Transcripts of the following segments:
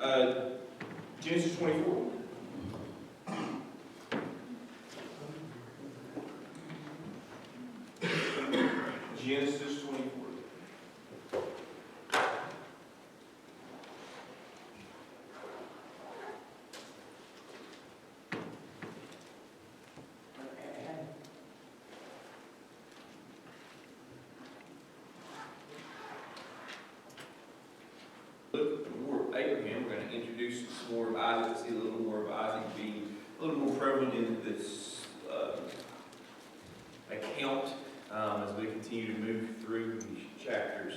Genesis 24. Genesis 24. Look more of Abraham. We're going to introduce some more of Isaac, see a little more of Isaac being a little more prevalent in this account as we continue to move through these chapters.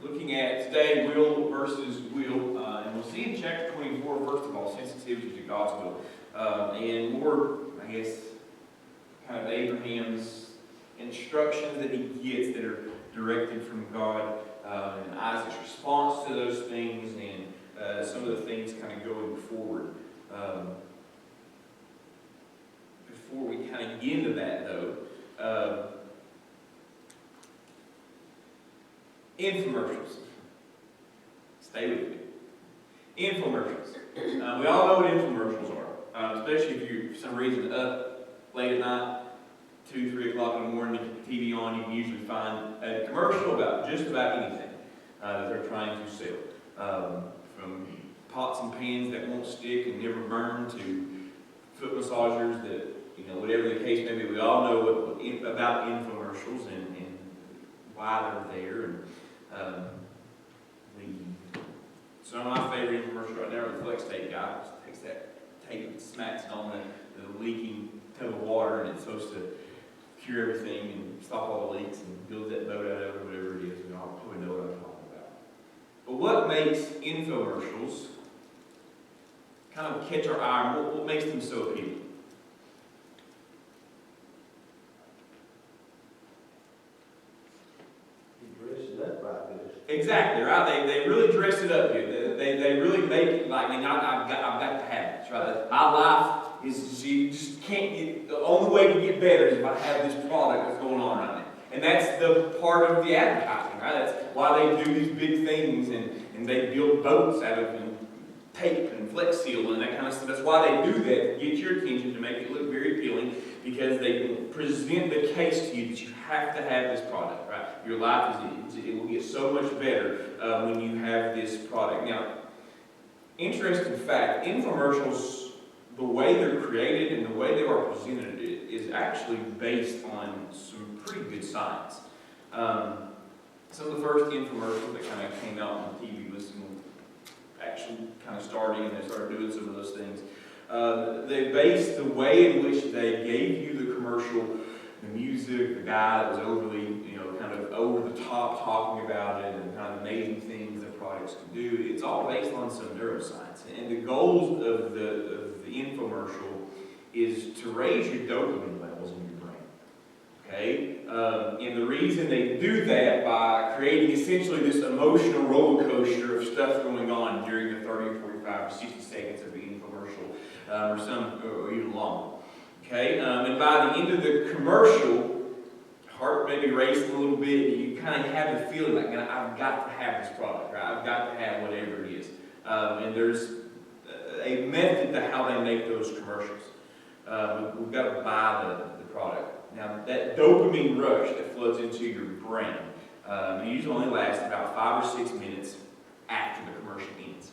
Looking at today, will versus will, and we'll see in chapter 24, first of all, sensitivity to God's will, and more, I guess, kind of Abraham's instructions that he gets that are directed from God, and Isaac's response to those things, and some of the things kind of going forward. Before we kind of get into that, though, infomercials. Stay with me. Infomercials. We all know what infomercials are, especially if you're, for some reason, up late at night, 2, 3 o'clock in the morning, you put the TV on, you can usually find a commercial about just about anything that they're trying to sell. From pots and pans that won't stick and never burn to foot massagers that, whatever the case may be, we all know about infomercials and why they're there. And some of my favorite infomercials right now are the flex tape guy. Just takes that tape and smacks it on the leaking tub of water, and it's supposed to cure everything and stop all the leaks and build that boat out of it, whatever it is. We all probably know what I'm talking about. But what makes infomercials kind of catch our eye? What makes them so appealing? Exactly, right? They really dress it up here. They really make it like, I've got to have this, right? My life is, you just can't get, the only way to get better is if I have this product that's going on right now. And that's the part of the advertising, right? That's why they do these big things and they build boats out of tape and Flex Seal and that kind of stuff. That's why they do that, to get your attention, to make it look very appealing, because they present the case to you that you have to have this product, right? Your life it will get so much better when you have this product. Now, interesting fact, infomercials, the way they're created and the way they are presented is actually based on some pretty good science. Some of the first infomercials that kind of came out on TV was actually kind of starting, and they started doing some of those things. They based the way in which they gave you the commercial, the music, the guy that was overly, kind of over the top talking about it and kind of amazing things that products can do. It's all based on some neuroscience. And the goals of the infomercial is to raise your dopamine levels in your brain. Okay? And the reason they do that by creating essentially this emotional roller coaster of stuff going on during the 30 or 45 or 60 seconds of the infomercial, or even longer. Okay? And by the end of the commercial, heart maybe racing a little bit, you kind of have the feeling like, man, I've got to have this product, right? I've got to have whatever it is. And there's a method to how they make those commercials. We've got to buy the product. Now, that dopamine rush that flows into your brain, it usually only lasts about 5 or 6 minutes after the commercial ends.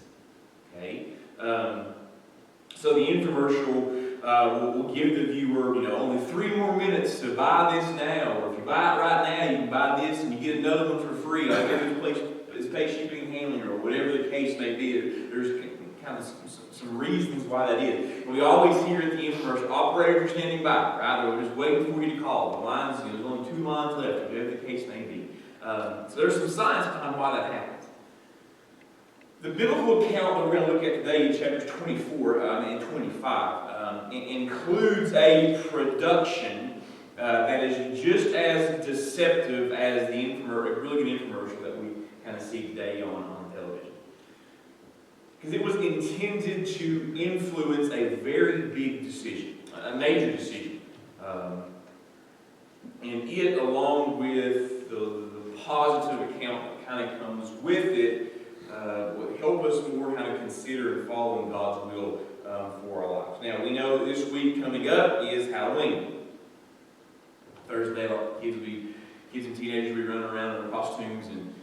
Okay? So the infomercial will give the viewer, only 3 more minutes to buy this now, or if you buy it right now, you can buy this and you get another one for free. All you got to do is pay shipping and handling, or whatever the case may be. There's kind of some reasons why that is. We always hear at the infomercial, operators are standing by, right? They're just waiting for you to call. The lines, there's only 2 lines left, whatever the case may be. So there's some science behind why that happens. The biblical account that we're going to look at today in chapters 24 and 25 includes a production that is just as deceptive as the a really good infomercial that we kind of see today on television. Because it was intended to influence a very big decision, a major decision. And it, along with the positive account that kind of comes with it will help us more kind of consider following God's will for our lives. Now, we know that this week coming up is Halloween. Thursday, kids and teenagers will be running around in their costumes and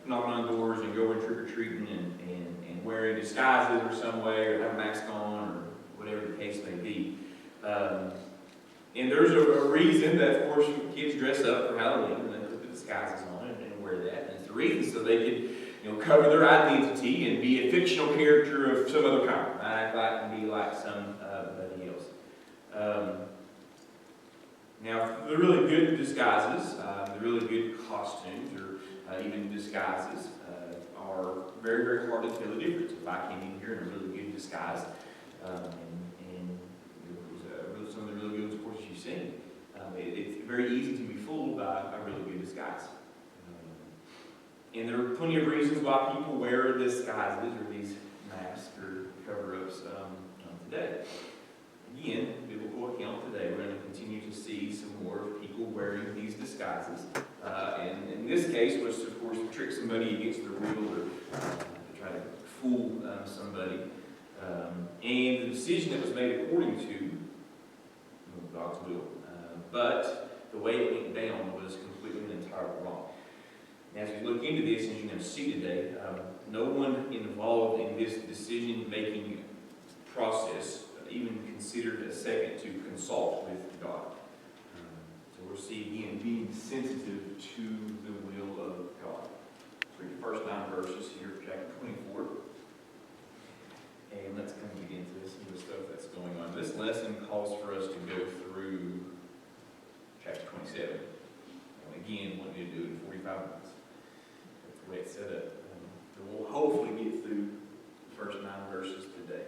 knocking on doors and going trick-or-treating and wearing disguises or some way, or have a mask on, or whatever the case may be. And there's a reason that, of course, kids dress up for Halloween and they put the disguises on and wear that. And it's the reason so they can, cover their identity and be a fictional character of some other kind. Not act like and be like somebody else. Now, the really good disguises, the really good costumes, or even disguises, are very, very hard to tell the difference. If I came in here in a really good disguise, and it was some of the really good courses you've seen, it's very easy to be fooled by a really good disguise. And there are plenty of reasons why people wear disguises or these masks or cover-ups today. Again, biblical account today, we're going to continue to see some more of people wearing these disguises. And in this case, was to, of course, to trick somebody against their will or to try to fool somebody. And the decision that was made according to God's will. But the way it went down was completely and entirely wrong. Now, as we look into this, as you're going to see today, no one involved in this decision-making process even considered a second to consult with God. So we'll see again, being sensitive to the will of God. Let's read the first 9 verses here, chapter 24. And let's kind of get into some of the stuff that's going on. This lesson calls for us to go through chapter 27. And again, what do you do in 45 minutes? That's the way it's set up. So we'll hopefully get through the first 9 verses today.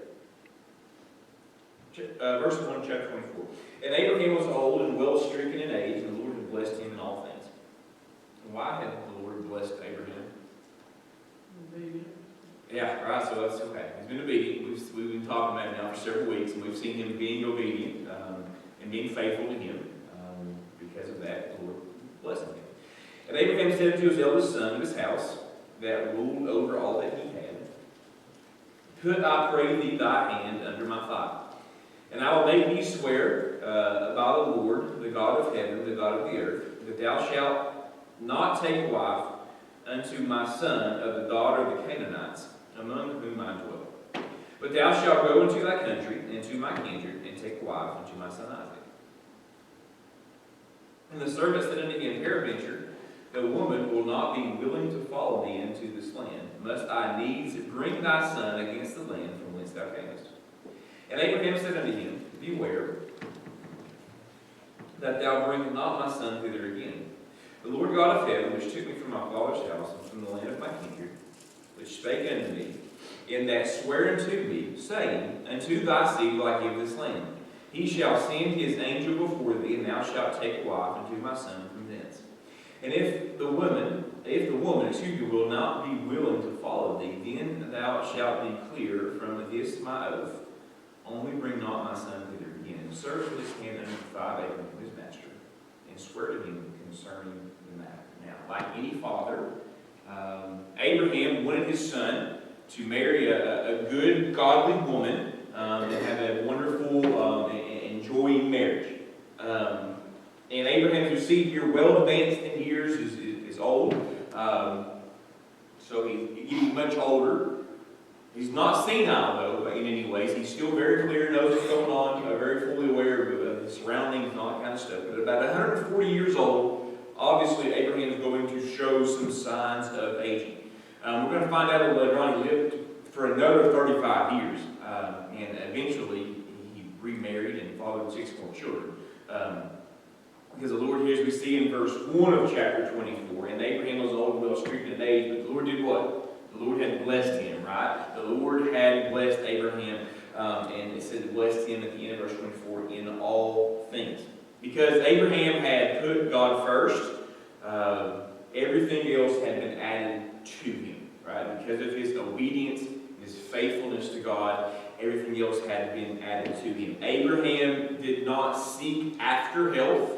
Verse 1, chapter 24. And Abraham was old and well stricken in age, and the Lord had blessed him in all things. And why had the Lord blessed Abraham? Obedient. Yeah, right, so that's okay. He's been obedient. We've been talking about it now for several weeks, and we've seen him being obedient and being faithful to him. Because of that, the Lord blessed him. And Abraham said to his eldest son in his house, that ruled over all that he had, put, I pray thee, thy hand under my thigh. And I will make thee swear by the Lord, the God of heaven, the God of the earth, that thou shalt not take wife unto my son of the daughter of the Canaanites, among whom I dwell. But thou shalt go into thy country, and to my kindred, and take wife unto my son Isaac. And the servant said unto him, peradventure, the woman will not be willing to follow thee into this land. Must I needs bring thy son against the land from whence thou camest? And Abraham said unto him, beware, that thou bring not my son thither again. The Lord God of heaven, which took me from my father's house, and from the land of my kindred, which spake unto me, in that sware unto me, saying, unto thy seed will I give this land. He shall send his angel before thee, and thou shalt take a wife unto my son from thence. And if the woman, will not be willing to follow thee, then thou shalt be clear from this my oath. Only bring not my son thither again. And serve with his hand under the thigh of Abraham his master, and swear to him concerning the matter. Now, like any father, Abraham wanted his son to marry a good, godly woman and have a wonderful, enjoying marriage. And Abraham, as you see here, well advanced in years, is old. So he's getting much older. He's not senile, though, in any ways. He's still very clear, knows what's going on, very fully aware of his surroundings and all that kind of stuff. But at about 140 years old, obviously Abraham is going to show some signs of aging. We're going to find out a little later on he lived for another 35 years. And eventually he remarried and fathered 6 more children. Because the Lord here, as we see in verse 1 of chapter 24, and Abraham was old and well stricken in age, but the Lord did what? The Lord had blessed him, right? The Lord had blessed Abraham, and it said blessed him at the end of verse 24 in all things. Because Abraham had put God first, everything else had been added to him, right? Because of his obedience, his faithfulness to God, everything else had been added to him. Abraham did not seek after health,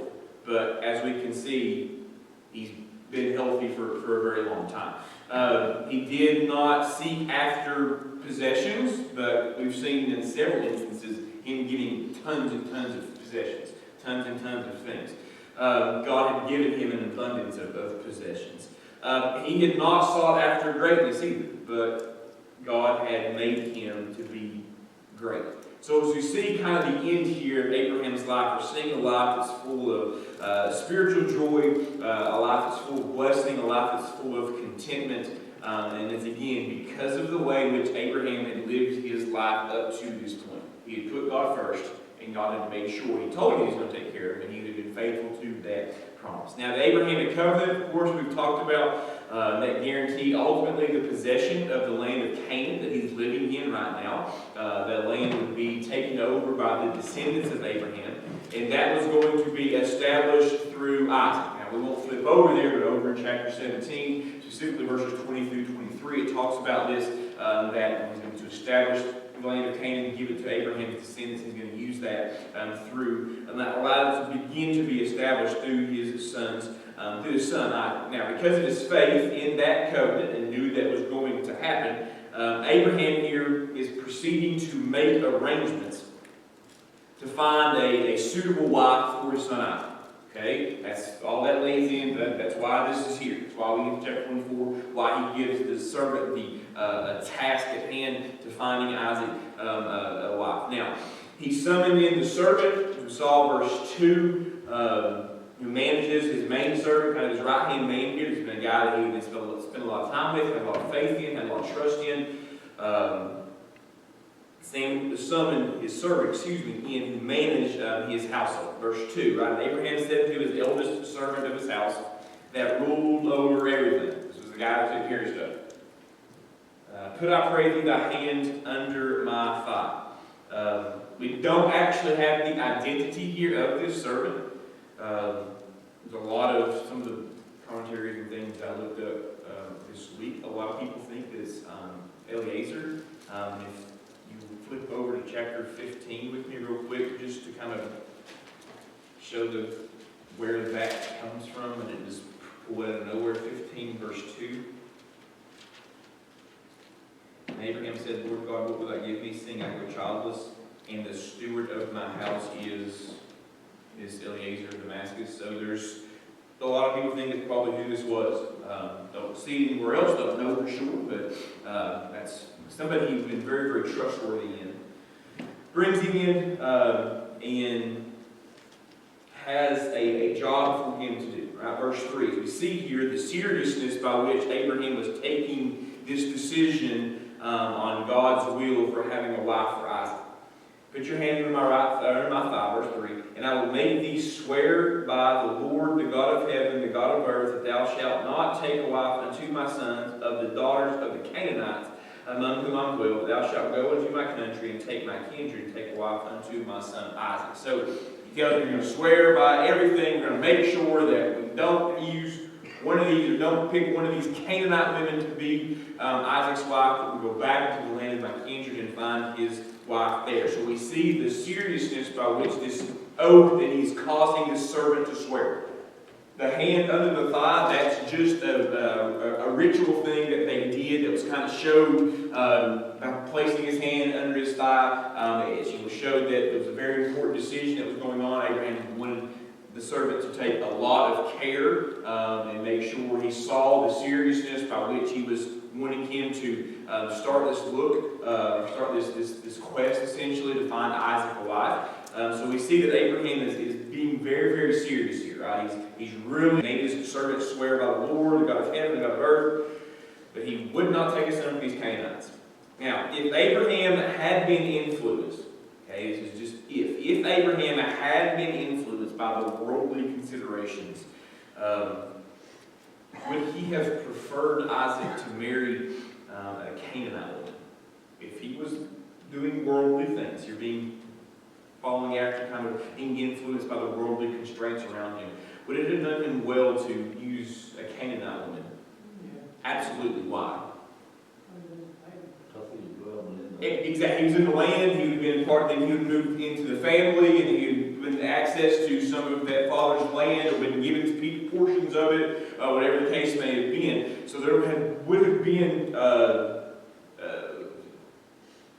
but as we can see, he's been healthy for a very long time. He did not seek after possessions, but we've seen in several instances him getting tons and tons of possessions, tons and tons of things. God had given him an abundance of possessions. He had not sought after greatness either, but God had made him to be great. So as we see kind of the end here of Abraham's life, we're seeing a life that's full of spiritual joy, a life that's full of blessing, a life that's full of contentment. And it's again, because of the way in which Abraham had lived his life up to this point. He had put God first, and God had made sure He told him He was going to take care of him, and He had been faithful to that promise. Now, the Abrahamic covenant, of course, we've talked about, that guaranteed ultimately the possession of the land of Canaan that he's living in right now. That land would be taken over by the descendants of Abraham, and that was going to be established through Isaac. Now, we won't flip over there, but over in chapter 17, specifically verses 20 through 23, it talks about this, that He's going to establish the land of Canaan and give it to Abraham's descendants. He's going to use that through, and that allowed it to begin to be established through his son Isaac. Now, because of his faith in that covenant and knew that was going to happen, Abraham here is proceeding to make arrangements to find a suitable wife for his son Isaac. Okay, that's all that lays in. That's why this is here. That's why we get to chapter 24. Why he gives the servant a task at hand to finding Isaac a wife. Now, he summoned in the servant. We saw verse 2, who manages his main servant, kind of his right-hand man here. He's been a guy that he had spent a lot of time with, had a lot of faith in, had a lot of trust in. Sam summoned his servant, in who managed his household. Verse 2, right? Abraham said to his eldest servant of his house that ruled over everything. This was the guy that took care of stuff. Put, I pray thee, thy hand under my thigh. We don't actually have the identity here of this servant. There's a lot of, some of the commentaries and things I looked up this week, a lot of people think that it's Eliezer. If you flip over to chapter 15 with me real quick, just to kind of show where that comes from, and it just pulled out of nowhere. 15 verse 2. And Abraham said, Lord God, what will thou give me, seeing I go childless, and the steward of my house is Eliezer of Damascus? So there's a lot of people think that's probably who this was. Don't see it anywhere else, don't know for sure, but that's somebody he's been very, very trustworthy in. Brings him in and has a job for him to do. Right? Verse 3. We see here the seriousness by which Abraham was taking this decision on God's will for having a wife for Isaac. Put your hand under my thigh, verse 3, and I will make thee swear by the Lord, the God of heaven, the God of earth, that thou shalt not take a wife unto my sons of the daughters of the Canaanites, among whom I dwell. Thou shalt go into my country and take my kindred, and take a wife unto my son Isaac. So he tells me, we're going to swear by everything. We're going to make sure that we don't use one of these, or don't pick one of these Canaanite women to be Isaac's wife, but we go back into the land of my kindred and find his wife there. So we see the seriousness by which this oath that he's causing his servant to swear. The hand under the thigh, that's just a ritual thing that they did that was kind of showed by placing his hand under his thigh. It showed that it was a very important decision that was going on. Abraham wanted the servant to take a lot of care and make sure he saw the seriousness by which he was wanting him to start this quest essentially to find Isaac a wife. So we see that Abraham is being very, very serious here, right? He's really made his servant swear by the Lord, the God of heaven, the God of earth, but he would not take a son from these Canaanites. Now, if Abraham had been influenced, okay, this is just if Abraham had been influenced by the worldly considerations, would he have preferred Isaac to marry a Canaanite woman? If he was doing worldly things, following after, kind of being influenced by the worldly constraints around him, would it have done him well to use a Canaanite woman? Yeah. Absolutely. Why? Exactly. He was in the land. He would have been part. Then he would move into the family, and he would given access to some of that father's land, or been given to people portions of it, whatever the case may have been. So there would have been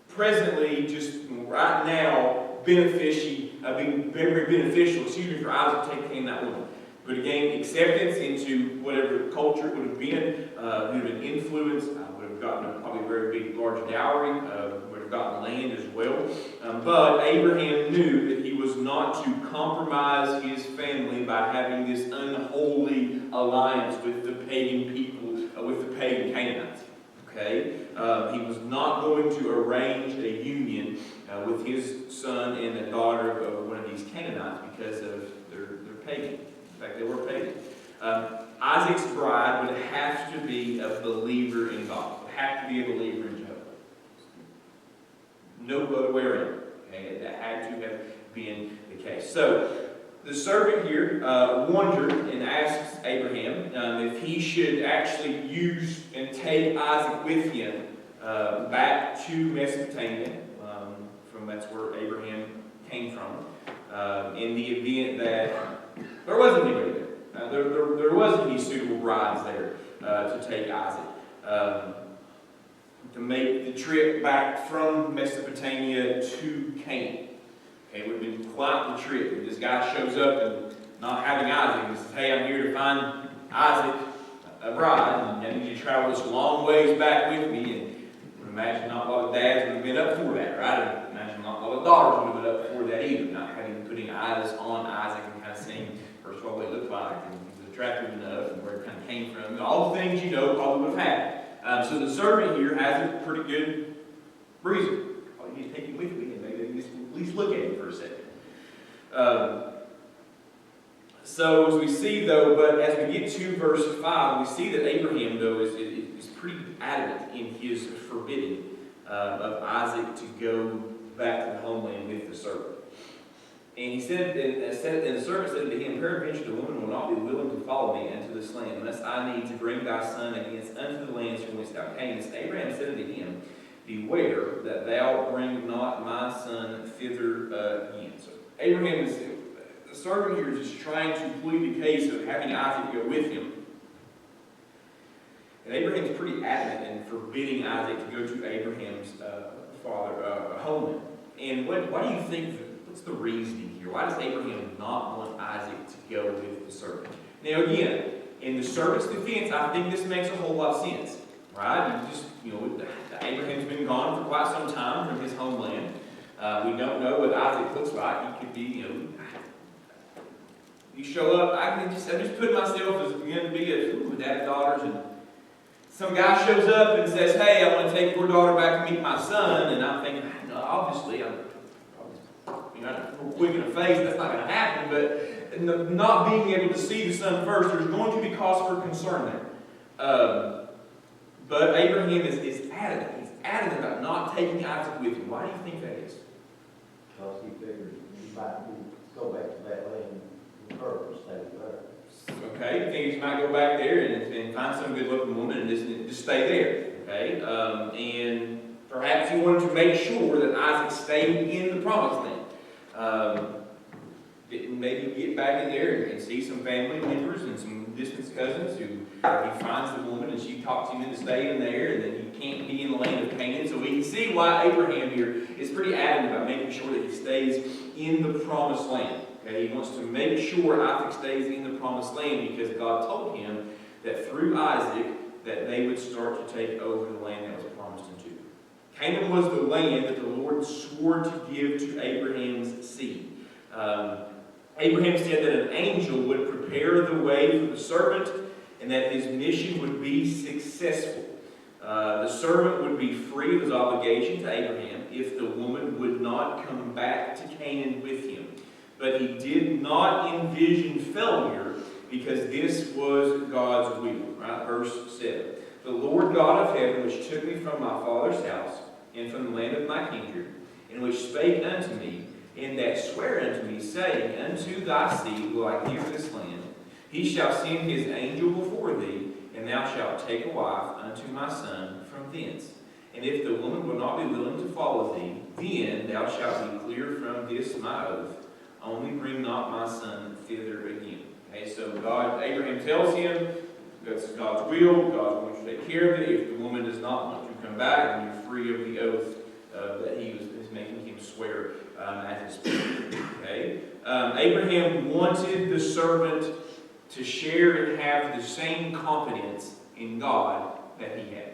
presently, just right now, being very, very beneficial, for Isaac to take in that woman. But again, acceptance into whatever culture it would have been, would have been influence, would have gotten probably a very big, large dowry, would have gotten land as well. But Abraham knew that he was not to compromise his family by having this unholy alliance with the pagan people, with the pagan Canaanites. Okay? He was not going to arrange a union with his son and the daughter of one of these Canaanites because of their pagan. In fact, they were pagan. Isaac's bride would have to be a believer in God. Would have to be a believer in Jehovah. No other way around. Okay? That had to have been the case. So, the servant here wondered and asks Abraham if he should actually use and take Isaac with him back to Mesopotamia. That's where Abraham came from. In the event that there wasn't anybody there. There wasn't any suitable brides there to take Isaac. To make the trip back from Mesopotamia to Canaan. Okay, it would have been quite the trip. If this guy shows up and not having Isaac and says, hey, I'm here to find Isaac, a bride, and I need you to travel this long ways back with me. And I would imagine not a lot of dads would have been up for that, right? I would imagine not a lot of daughters would have been up for that either. Not having putting eyes on Isaac and kind of seeing, first of all, what he looked like, and if he was attractive enough, and where it kind of came from. All the things you know probably would have happened. So the servant here has a pretty good reason. Probably need to take him with me and maybe just at least look at him for a second. So as we see though, but as we get to verse 5, we see that Abraham though is pretty adamant in his forbidding of Isaac to go back to the homeland with the servant. And he said, and the servant said to him, peradventure the woman will not be willing to follow me unto this land, unless I need to bring thy son against unto the lands from which thou camest. Abraham said unto him, beware that thou bring not my son thither again. So Abraham is, the servant here is just trying to plead the case of having Isaac go with him. And Abraham's pretty adamant in forbidding Isaac to go to Abraham's homeland. And why do you think, what's the reasoning here? Why does Abraham not want Isaac to go with the servant? Now again, in the servant's defense, I think this makes a whole lot of sense. Right? Abraham's been gone for quite some time from his homeland. We don't know what Isaac looks like. He could be, you show up, I'm just putting myself as going to be a dad of daughters, and some guy shows up and says, hey, I want to take your daughter back to meet my son, and I'm thinking, obviously, I'm quick in the face, that's not going to happen, but not being able to see the son first, there's going to be cause for concern there. But Abraham is adamant. He's adamant about not taking Isaac with him. Why do you think that is? Because he figures he might go back to that land on purpose, stay there. Okay, you think he might go back there and find some good-looking woman and just stay there. Okay, and perhaps he wanted to make sure that Isaac stayed in the promised land. Maybe get back in there and see some family members and some distant cousins who he finds the woman and she talks him into staying there, and then he can't be in the land of Canaan. So we can see why Abraham here is pretty adamant about making sure that he stays in the promised land. Okay, he wants to make sure Isaac stays in the promised land because God told him that through Isaac that they would start to take over the land that was promised unto. Canaan was the land that the Lord swore to give to Abraham's seed. Abraham said that an angel would prepare the way for the servant and that his mission would be successful. The servant would be free of his obligation to Abraham if the woman would not come back to Canaan with him. But he did not envision failure because this was God's will. Right? Verse 7. The Lord God of heaven, which took me from my father's house and from the land of my kindred, and which spake unto me, and that swear unto me, saying, unto thy seed will I give this land. He shall send his angel before thee, and thou shalt take a wife unto my son from thence. And if the woman will not be willing to follow thee, then thou shalt be clear from this my oath. only bring not my son thither again. Okay, so Abraham tells him, that's God's will, God wants you to take care of it. If the woman does not want to come back, then you're free of the oath that he is making him swear at his people. Okay? Abraham wanted the servant to share and have the same confidence in God that he had.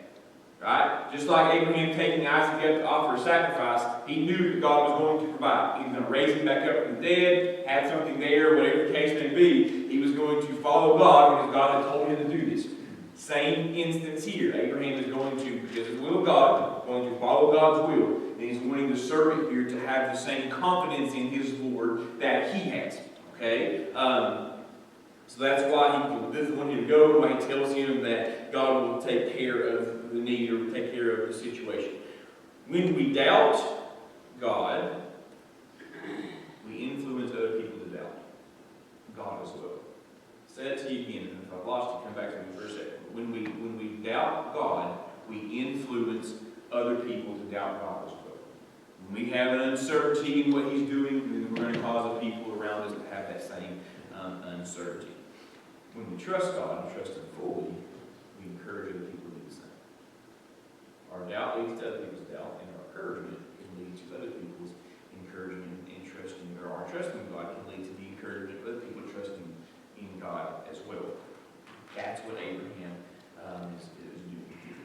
Right? Just like Abraham taking Isaac up to offer a sacrifice, he knew that God was going to provide. He was going to raise him back up from the dead, have something there, whatever the case may be. He was going to follow God because God had told him to do this. Same instance here. Abraham is going to, because of the will of God, going to follow God's will. And he's wanting the servant here to have the same confidence in his Lord that he has. Okay? So that's why he doesn't want him to go, why he tells him that God will take care of the need or take care of the situation. When we doubt God, we influence other people to doubt God as well. Say that to you again, and if I've lost you, come back to me for a second. When we doubt God, we influence other people to doubt God as well. When we have an uncertainty in what He's doing, then we're going to cause the people around us to have that same uncertainty. When we trust God and trust Him fully, we encourage other people to do the same. Our doubt leads to other people's doubt, and our encouragement can lead to other people's encouragement and trusting, or our trusting God can lead to the encouragement of other people trusting in God as well. That's what Abraham is doing here.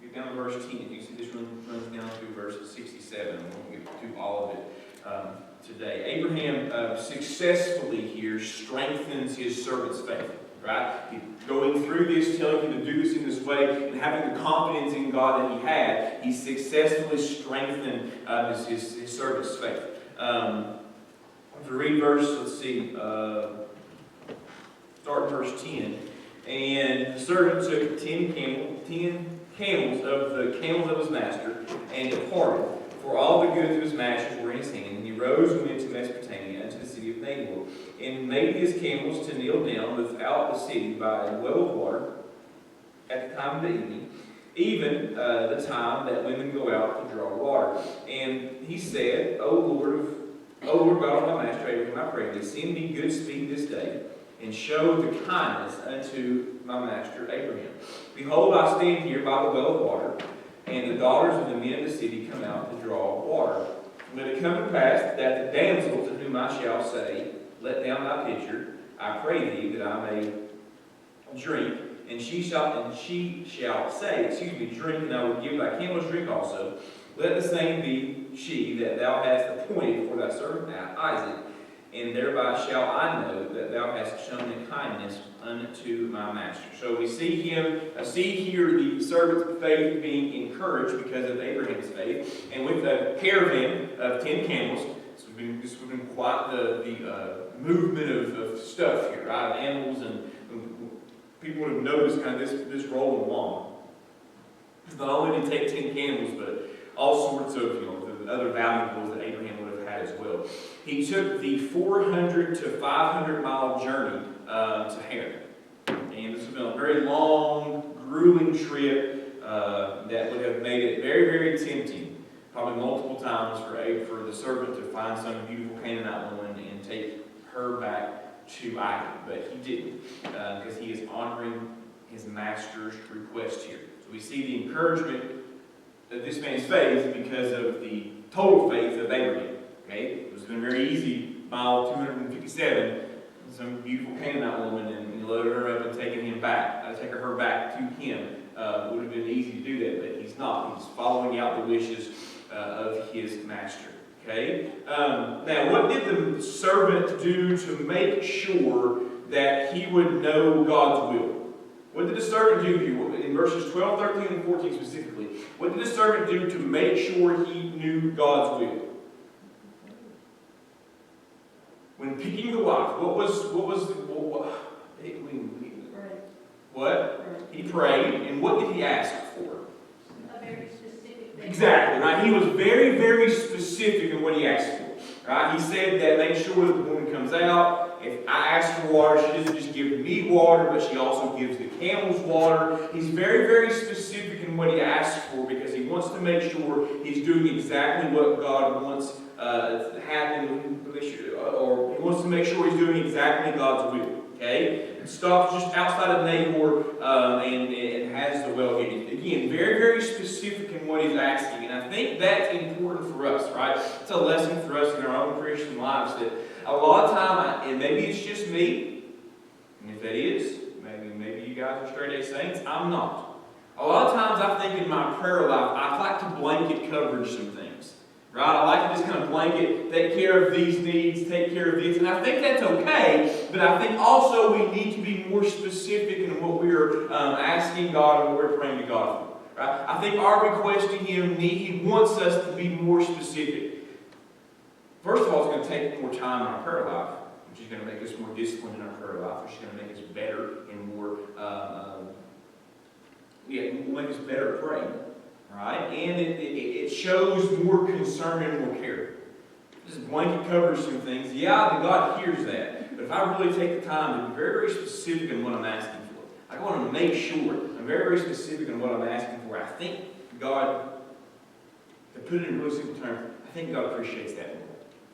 Get down to verse 10. You see this runs down through verse 67. We won't get to all of it today. Abraham successfully here strengthens his servant's faith. Right? Going through this, telling him to do this in this way, and having the confidence in God that he had, he successfully strengthened his servant's faith. To read verse, let's see, start in verse 10. And the servant took 10 camels of the camels of his master, and departed, for all the goods of his master's were in his hand. And he rose and went to Mesopotamia, unto the city of Nabal, and made his camels to kneel down without the city by a well of water at the time of the evening, even the time that women go out to draw water. And he said, O Lord God of my master Abraham, I pray thee, send me good speed this day, and show the kindness unto my master Abraham. Behold, I stand here by the well of water, and the daughters of the men of the city come out to draw water. And let it come to pass that the damsel to whom I shall say, let down thy pitcher, I pray thee, that I may drink, and she shall say, drink, and I will give thy camels drink also. Let the same be she that thou hast appointed for thy servant Isaac, and thereby shall I know that thou hast shown a kindness unto my master. So we see here the servant's faith being encouraged because of Abraham's faith, and with a caravan of 10 camels. This would have been quite the movement of stuff here, right? Animals, and people would have noticed kind of this rolling along. Not only did he take 10 camels, but all sorts of the other valuables that Abraham would have had as well. He took the 400 to 500 mile journey to Haran. And this has been a very long, grueling trip that would have made it very, very tempting, probably multiple times, for the servant to find some beautiful Canaanite woman and take her back to Isaac. But he didn't, because he is honoring his master's request here. So we see the encouragement of this man's faith because of the total faith of Abraham. Okay? It was been very easy, mile 257, some beautiful Canaanite woman, and loaded her up and taking her back to him. Would have been easy to do that, but he's not. He's following out the wishes of his master. Okay? Now, what did the servant do to make sure that he would know God's will? What did the servant do here? In verses 12, 13, and 14 specifically, what did the servant do to make sure he knew God's will? When picking the wife, he prayed, and what did he ask for? A very specific thing. Exactly, right? He was very, very specific in what he asked for. Right? He said that make sure that the woman comes out. If I ask for water, she doesn't just give me water, but she also gives the camels water. He's very, very specific in what he asks for because he wants to make sure he's doing exactly what God wants happen, or he wants to make sure he's doing exactly God's will. Okay? It stops just outside of Nahor and has the well getting. Again, very, very specific in what he's asking. And I think that's important for us, right? It's a lesson for us in our own Christian lives that a lot of time, and maybe it's just me, and if that is, maybe you guys are straight A saints, I'm not. A lot of times I think in my prayer life, I like to blanket coverage some things. Right? I like to just kind of blanket, take care of these needs, take care of this. And I think that's okay, but I think also we need to be more specific in what we're asking God and what we're praying to God for. Right? I think our request to Him, He wants us to be more specific. First of all, it's going to take more time in our prayer life, which is going to make us more disciplined in our prayer life, which is going to make us better and more, will make us better at praying. Right? And it shows more concern and more care. Just blanket covers some things. Yeah, then God hears that. But if I really take the time to be very, very specific in what I'm asking for, I want to make sure I'm very, very specific in what I'm asking for. I think God, to put it in really simple terms, I think God appreciates that more.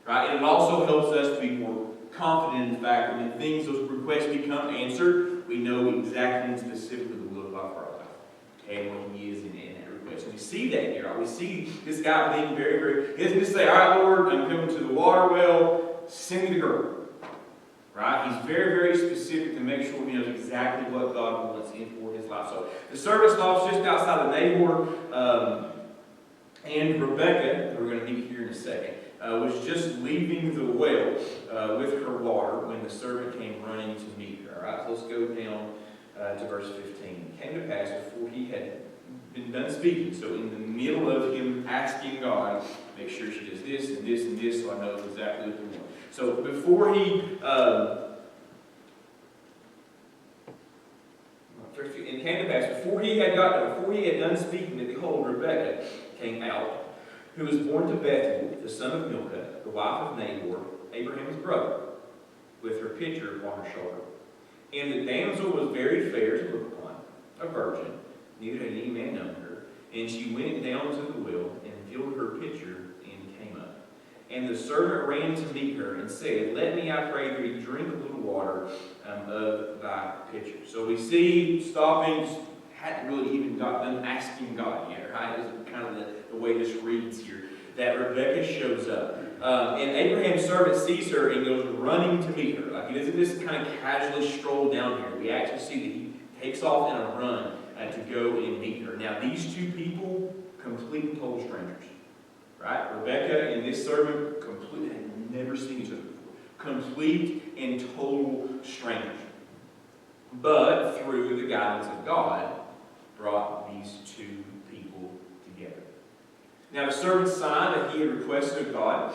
Right? And it also helps us to be more confident in the fact that when those requests become answered, we know exactly and specifically the will of God for our life. And what He is in that request. And we see that here. Right? We see this guy being very, very... He doesn't just say, all right, Lord, I'm coming to the water well, send me the girl. Right? He's very, very specific to make sure he knows exactly what God wants in for his life. So the servant stops just outside of Nahor, and Rebecca, who we're going to meet here in a second, was just leaving the well with her water when the servant came running to meet her. All right, so let's go down to verse 15. It came to pass before he had been done speaking, so in the middle of him asking God, make sure she does this and this and this, so I know exactly what you want. So before he, it came to pass before he had done speaking, that behold, Rebekah came out, who was born to Bethuel, the son of Milcah, the wife of Nahor, Abraham's brother, with her pitcher upon her shoulder. And the damsel was very fair to look upon, a virgin, neither had any man known her. And she went down to the well, and filled her pitcher, and came up. And the servant ran to meet her, and said, let me, I pray thee, drink a little water of thy pitcher. So we see stopping, hadn't really even got done asking God yet, right? This is kind of the way this reads here, that Rebekah shows up. And Abraham's servant sees her and goes running to meet her. Like, he doesn't just kind of casually stroll down here. We actually see that he takes off in a run to go and meet her. Now, these two people, complete and total strangers. Right? Rebekah and this servant, completely, had never seen each other before. Complete and total strangers. But through the guidance of God, brought these two people together. Now, the servant's sign that he had requested of God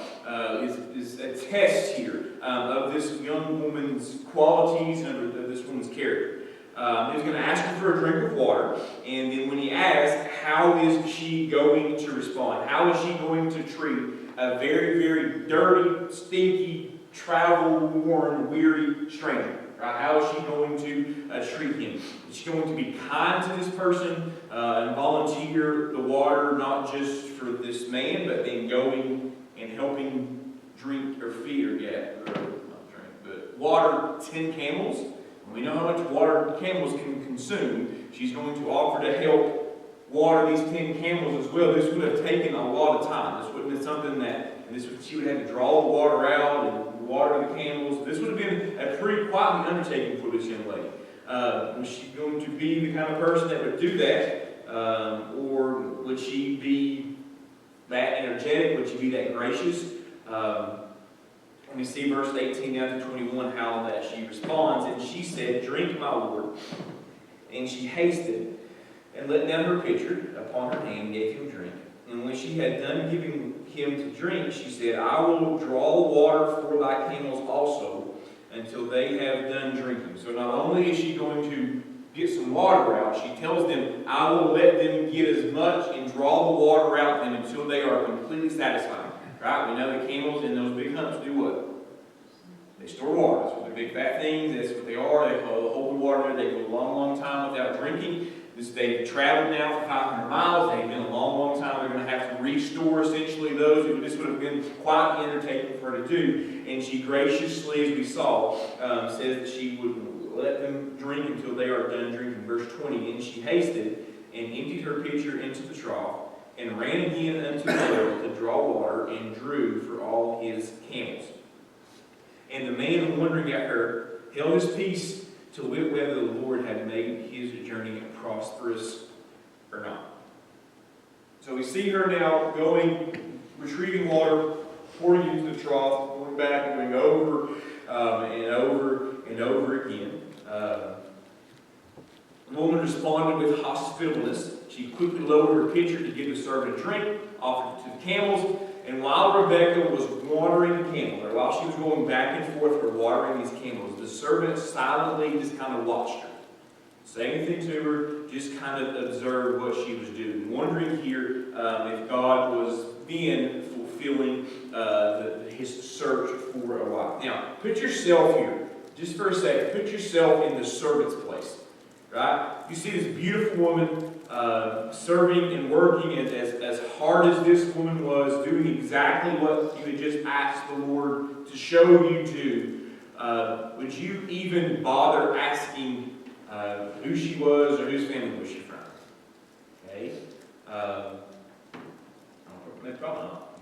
is a test here of this young woman's qualities and of this woman's character. He was going to ask her for a drink of water, and then when he asked, how is she going to respond? How is she going to treat a very, very dirty, stinky, travel-worn, weary stranger? Right? How is she going to treat him? Is she going to be kind to this person and volunteer the water not just for this man, but then going and helping drink or feed or water 10 camels? We know how much water camels can consume. She's going to offer to help water these 10 camels as well. This would have taken a lot of time. This wouldn't have been something that she would have to draw the water out and water the camels. This would have been a pretty quiet undertaking for this young lady. Was she going to be the kind of person that would do that? Or would she be that energetic? Would she be that gracious? And we see verse 18 down to 21 how that she responds. And she said, drink, my Lord. And she hasted and let down her pitcher upon her hand and gave him drink. And when she had done giving him to drink, she said, I will draw water for thy camels also until they have done drinking. So not only is she going to get some water out, she tells them, I will let them get as much and draw the water out of them until they are completely satisfied. Right? We know the camels in those big humps do what? They store water. That's what they're big fat things. That's what they are. They hold the water there. They go a long, long time without drinking. They've traveled now for 500 miles. They've been a long, long time. They're going to have to restore essentially those. This would have been quite the undertaking for her to do. And she graciously, as we saw, says that she would let them drink until they are done drinking. Verse 20, and she hasted and emptied her pitcher into the trough and ran again unto the well to draw water and drew for all his camels. And the man, wondering at her, held his peace to wit whether the Lord had made his journey prosperous or not. So we see her now going, retrieving water, pouring into the trough, going back and going over and over and over again. The woman responded with hospitableness. She quickly lowered her pitcher to give the servant a drink, offered it to the camels, and while Rebekah was watering the camels, or while she was going back and forth for watering these camels, the servant silently just kind of watched her. Say anything to her, just kind of observe what she was doing. Wondering here if God was then fulfilling his search for a wife. Now, put yourself here, just for a second, put yourself in the servant's place. Right? You see this beautiful woman serving and working as hard as this woman was, doing exactly what you had just asked the Lord to show you to. Would you even bother asking who she was or whose family was she from? Okay? Probably not.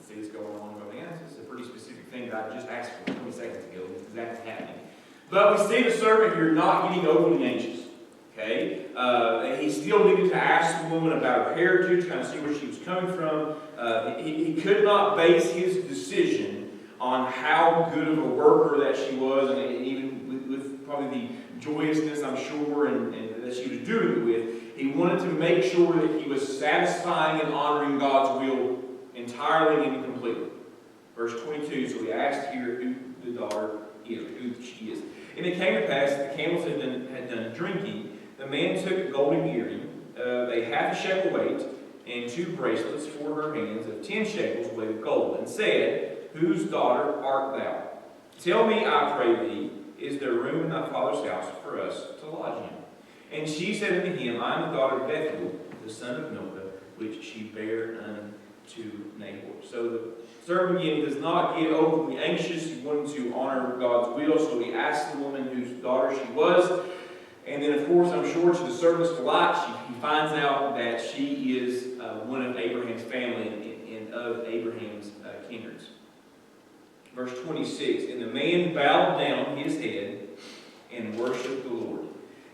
See this going on and going, this is a pretty specific thing that I just asked for 20 seconds ago. It's exactly happening. But we see the servant here not getting overly anxious. Okay? He still needed to ask the woman about her heritage, kind of see where she was coming from. He could not base his decision on how good of a worker that she was, and even with probably the joyousness, I'm sure, and that she was doing it with. He wanted to make sure that he was satisfying and honoring God's will entirely and completely. Verse 22, so he asked here who the daughter is, who she is. And it came to pass that the camels had done drinking. The man took a golden earring, a half a shekel weight, and 2 bracelets for her hands of 10 shekels weight of gold, and said, whose daughter art thou? Tell me, I pray thee, is there room in thy father's house for us to lodge in? And she said unto him, I am the daughter of Bethuel, the son of Milcah, which she bare unto Nahor. So the servant again does not get overly anxious. He wanted to honor God's will, so he asked the woman whose daughter she was. And then, of course, I'm sure to the servant's delight, he finds out that she is one of Abraham's family and of Abraham's kindreds. Verse 26, and the man bowed down his head and worshipped the Lord.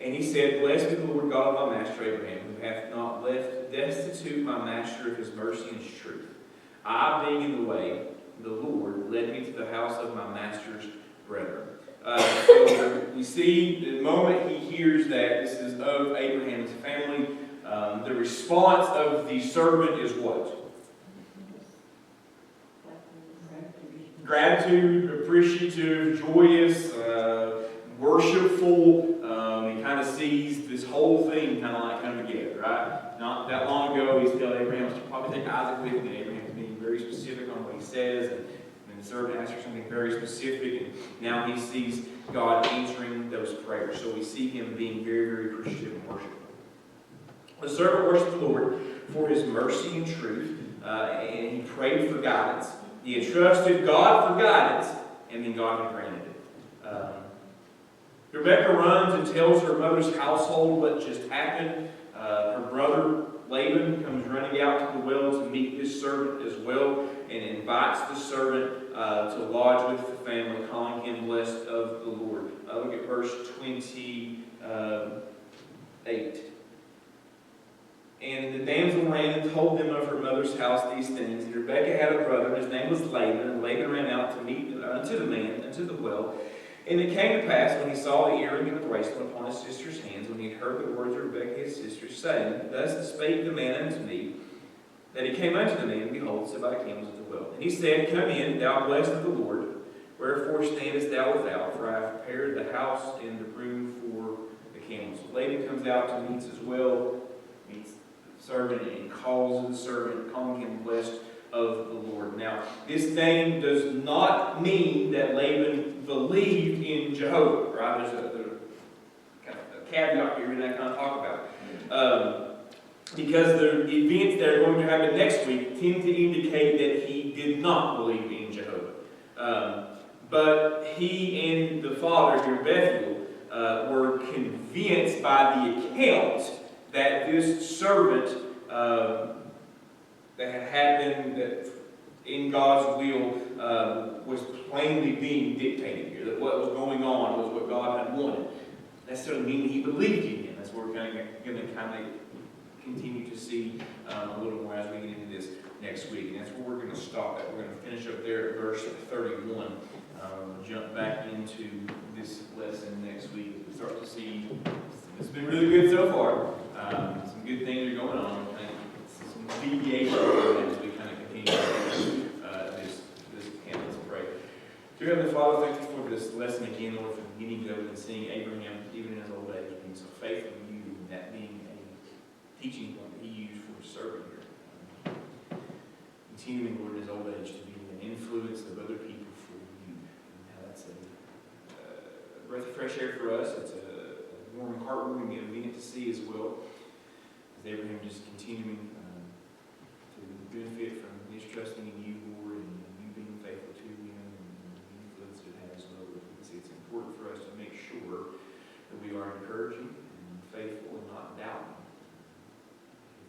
And he said, blessed be the Lord God of my master Abraham, who hath not left destitute my master of his mercy and his truth. I, being in the way, the Lord led me to the house of my master's brethren. So we see the moment he hears that this is of Abraham's family, the response of the servant is what? Gratitude, appreciative, joyous, worshipful. He kind of sees this whole thing kind of like come together, right? Not that long ago, he's telling Abraham to probably take Isaac with me. Abraham's being very specific on what he says, and the servant asks for something very specific, and now he sees God answering those prayers. So we see him being very, very appreciative and worshipful. The servant worshiped the Lord for his mercy and truth, and he prayed for guidance. He entrusted God for guidance, and then God had granted it. Rebekah runs and tells her mother's household what just happened. Her brother Laban comes running out to the well to meet his servant as well, and invites the servant to lodge with the family, calling him blessed of the Lord. Look at verse 28. And the damsel ran and told them of her mother's house these things. And Rebekah had a brother, his name was Laban, and Laban ran out to meet unto the man, unto the well. And it came to pass, when he saw the earring and the bracelet upon his sister's hands, when he had heard the words of Rebekah his sister, saying, thus spake the man unto me, that he came unto the man, and behold, 7 camels at the well. And he said, come in, thou blessed of the Lord, wherefore standest thou without? For I have prepared the house and the room for the camels. So Laban comes out to meet as well, meets the servant, and calls the servant, calling him blessed of the Lord. Now, this name does not mean that Laban believed in Jehovah, right? There's kind of caveat here and I kind of talk about. Because the events that are going to happen next week tend to indicate that he did not believe in Jehovah. But he and the father here, Bethuel, were convinced by the account that this servant that had happened that in God's will was plainly being dictated here. That what was going on was what God had wanted. Necessarily mean he believed in him. That's what we're going to continue to see a little more as we get into this next week. And that's where we're going to stop at. We're going to finish up there at verse 31. Jump back into this lesson next week. We start to see it's been really good so far. Some good things are going on. Some deviation as we kind of continue this camp. Let's pray. Dear Heavenly Father, thank you for this lesson again, Lord, for getting to and seeing Abraham, even in his old age, being so faithful to you, and that being a teaching point that he used for serving here. Continuing, Lord, in his old age to be an influence of other people for you. And how that's a breath of fresh air for us. It's a warm, heartwarming event to see as well. As Abraham just continuing to benefit from his trusting in you, Lord, and you being faithful to him, and the influence it has as well. It's important for us to make sure that we are encouraging and faithful and not doubting.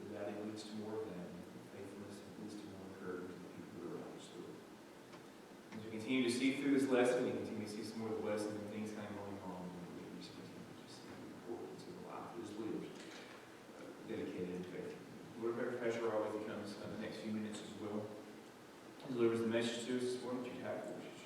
The doubting leads to more of that. Faithfulness leads to more encouragement of people who are around us. As we continue to see through this lesson, we continue to see some more of the lessons and things kind of going on. We just continue to see the importance of the life that is lived, dedicated in faith. Lord, our Pastor always comes in the next few minutes as well. He delivers the message to us this morning that you have for us.